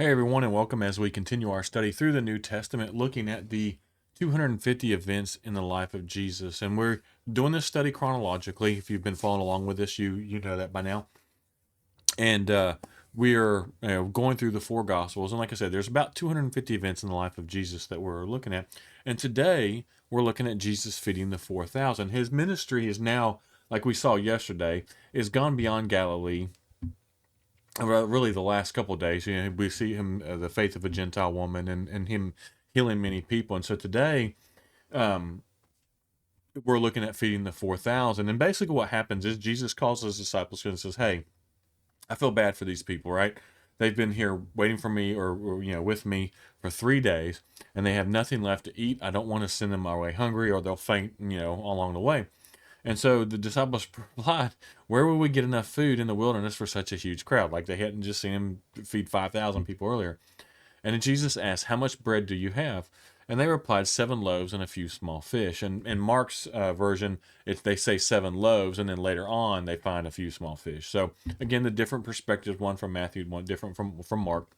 Hey everyone, and welcome as we continue our study through the New Testament, looking at the 250 events in the life of Jesus. And we're doing this study chronologically. If you've been following along with us, you know that by now. And we're going through the four Gospels. And like I said, there's about 250 events in the life of Jesus that we're looking at. And today we're looking at Jesus feeding the 4,000. His ministry is now, like we saw yesterday, is gone beyond Galilee. Really the last couple of days, we see him, the faith of a Gentile woman, and him healing many people. And so today, um, we're looking at feeding the 4,000. And basically, what happens is Jesus calls his disciples and says, "Hey, I feel bad for these people, right? They've been here waiting for me, or with me for 3 days, and they have nothing left to eat. I don't want to send them away hungry, or they'll faint, along the way." And so the disciples replied, "Where will we get enough food in the wilderness for such a huge crowd?" Like they hadn't just seen him feed 5,000 people earlier. And then Jesus asked, "How much bread do you have?" And they replied, 7 loaves and a few small fish. And in Mark's version, they say 7 loaves, and then later on they find a few small fish. So again, the different perspectives, one from Matthew, one different from Mark.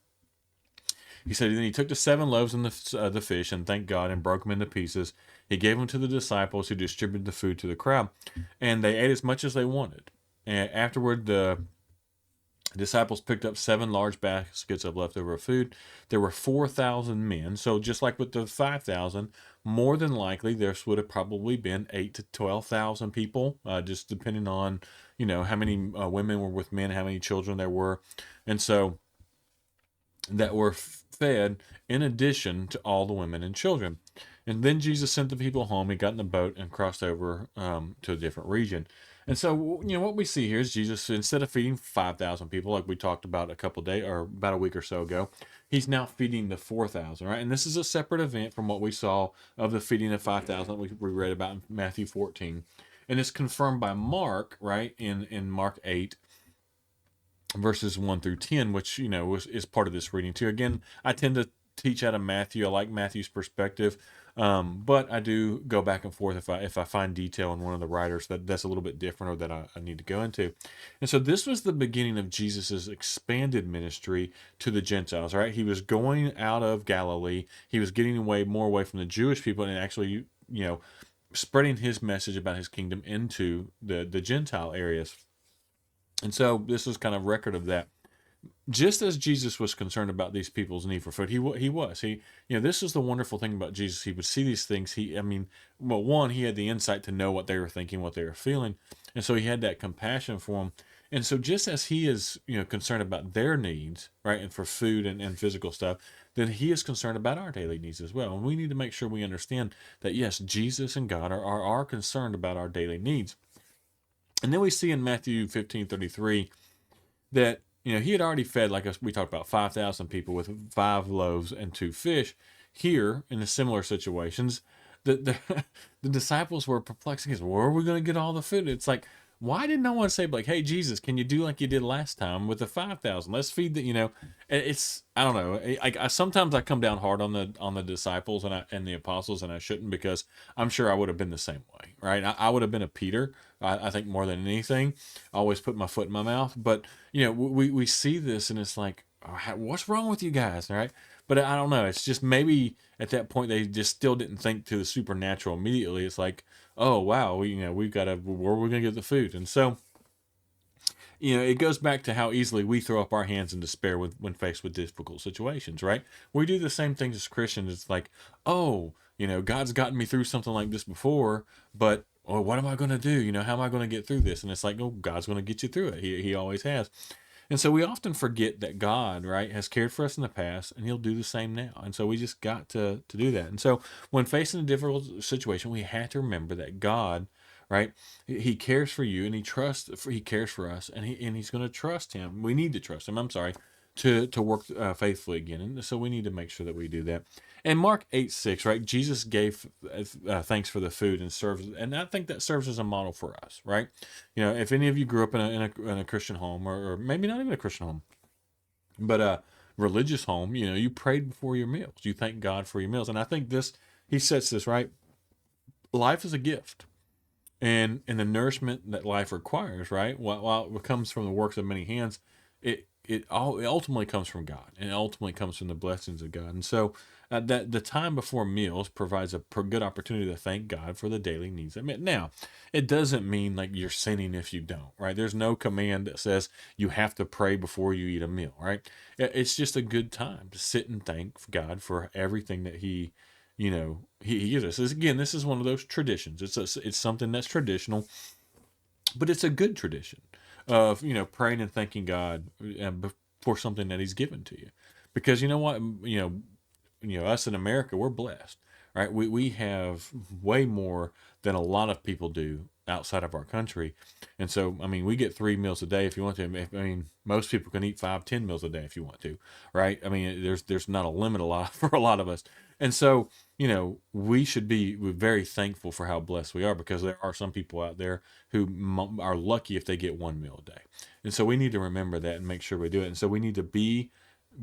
He said, "Then he took the 7 loaves and the fish and thanked God and broke them into pieces. He gave them to the disciples who distributed the food to the crowd, and they ate as much as they wanted. And afterward, the disciples picked up 7 large baskets of leftover food. There were 4,000 men. So just like with the 5,000, more than likely there would have probably been 8 to 12,000 people, just depending on how many women were with men, how many children there were, and so that were fed in addition to all the women and children. And then Jesus sent the people home. He got in the boat and crossed over to a different region. And so, what we see here is Jesus, instead of feeding 5,000 people, like we talked about a couple days or about a week or so ago, he's now feeding the 4,000, right? And this is a separate event from what we saw of the feeding of 5,000 we read about in Matthew 14. And it's confirmed by Mark, right, in Mark 8, verses 1 through 10, which is part of this reading too. Again, I tend to teach out of Matthew. I like Matthew's perspective, but I do go back and forth if I find detail in one of the writers that's a little bit different, or that I need to go into. And so this was the beginning of Jesus's expanded ministry to the Gentiles. Right, he was going out of Galilee. He was getting more away from the Jewish people, and actually spreading his message about his kingdom into the Gentile areas. And so this is kind of record of that. Just as Jesus was concerned about these people's need for food, he was. This is the wonderful thing about Jesus. He would see these things. One, he had the insight to know what they were thinking, what they were feeling. And so he had that compassion for them. And so just as he is, concerned about their needs, right, and for food and physical stuff, then he is concerned about our daily needs as well. And we need to make sure we understand that, yes, Jesus and God are concerned about our daily needs. And then we see in Matthew 15:33 that he had already fed, like we talked about, 5,000 people with 5 loaves and 2 fish. Here, in the similar situations, the the disciples were perplexed. Because where are we going to get all the food? It's like, why did no one say, like, "Hey Jesus, can you do like you did last time with the 5,000? Let's feed the." It's, I don't know. I sometimes I come down hard on the disciples and the apostles, and I shouldn't, because I'm sure I would have been the same way, right? I would have been a Peter. I think more than anything, I always put my foot in my mouth. But we see this, and it's like, "Oh, what's wrong with you guys?" Right? But I don't know. It's just maybe at that point they just still didn't think to the supernatural immediately. It's like, oh wow, we've got to, where are we gonna get the food? And so it goes back to how easily we throw up our hands in despair when faced with difficult situations, right? We do the same things as Christians. It's like, oh, God's gotten me through something like this before, but what am I going to do? How am I going to get through this? And it's like, oh, God's going to get you through it. He always has. And so we often forget that God, right, has cared for us in the past, and he'll do the same now. And so we just got to do that. And so when facing a difficult situation, we have to remember that God, right, he cares for you, and he cares for us, and he's going to trust him. We need to trust him. I'm sorry. To work faithfully again. And so we need to make sure that we do that. And Mark 8:6, right? Jesus gave thanks for the food and serves, and I think that serves as a model for us, right? If any of you grew up in a Christian home, or maybe not even a Christian home, but a religious home, you prayed before your meals. You thank God for your meals. And I think he sets this right. Life is a gift. And the nourishment that life requires, right? While it comes from the works of many hands, it ultimately comes from God, and it ultimately comes from the blessings of God. And so that the time before meals provides a good opportunity to thank God for the daily needs. I mean, now it doesn't mean like you're sinning if you don't, right? There's no command that says you have to pray before you eat a meal, right? It's just a good time to sit and thank God for everything that he gives us. Again, this is one of those traditions. It's something that's traditional, but it's a good tradition of praying and thanking God for something that He's given to you, because you know what, us in America, we're blessed, right? We have way more than a lot of people do outside of our country, and so I mean we get 3 meals a day if you want to. I mean most people can eat 5, 10 meals a day if you want to, right? I mean there's not a limit a lot for a lot of us, and so we should be very thankful for how blessed we are, because there are some people out there who are lucky if they get 1 meal a day. And so we need to remember that and make sure we do it. And so we need to be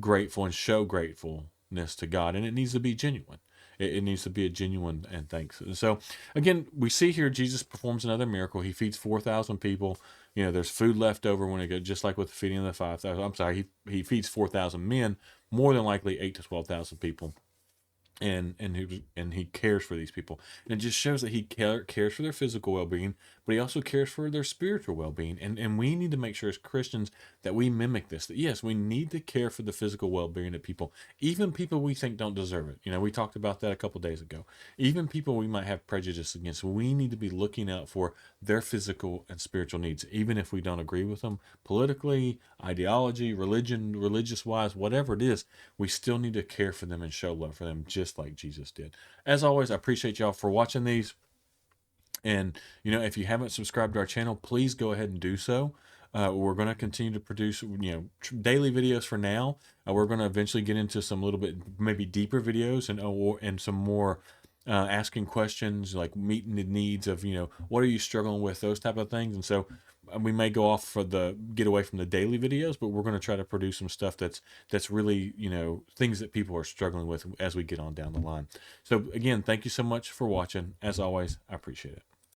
grateful and show gratefulness to God. And it needs to be genuine. It needs to be a genuine and thanks. And so, again, we see here Jesus performs another miracle. He feeds 4,000 people. There's food left over when it goes, just like with the feeding of the 5,000. I'm sorry, he feeds 4,000 men, more than likely 8 to 12,000 people, and he cares for these people, and it just shows that he cares for their physical well-being, but he also cares for their spiritual well-being, and we need to make sure as Christians that we mimic this, that yes, we need to care for the physical well-being of people, even people we think don't deserve it. We talked about that a couple days ago. Even people we might have prejudice against, we need to be looking out for their physical and spiritual needs, even if we don't agree with them politically, ideology, religious wise, whatever it is. We still need to care for them and show love for them, just like Jesus did. As always, I appreciate y'all for watching these. And, if you haven't subscribed to our channel, please go ahead and do so. We're going to continue to produce, daily videos for now. We're going to eventually get into some little bit, maybe deeper videos, and some more asking questions, like meeting the needs of, what are you struggling with, those type of things. And so we may go off for get away from the daily videos, but we're going to try to produce some stuff that's really, things that people are struggling with as we get on down the line. So again, thank you so much for watching. As always, I appreciate it.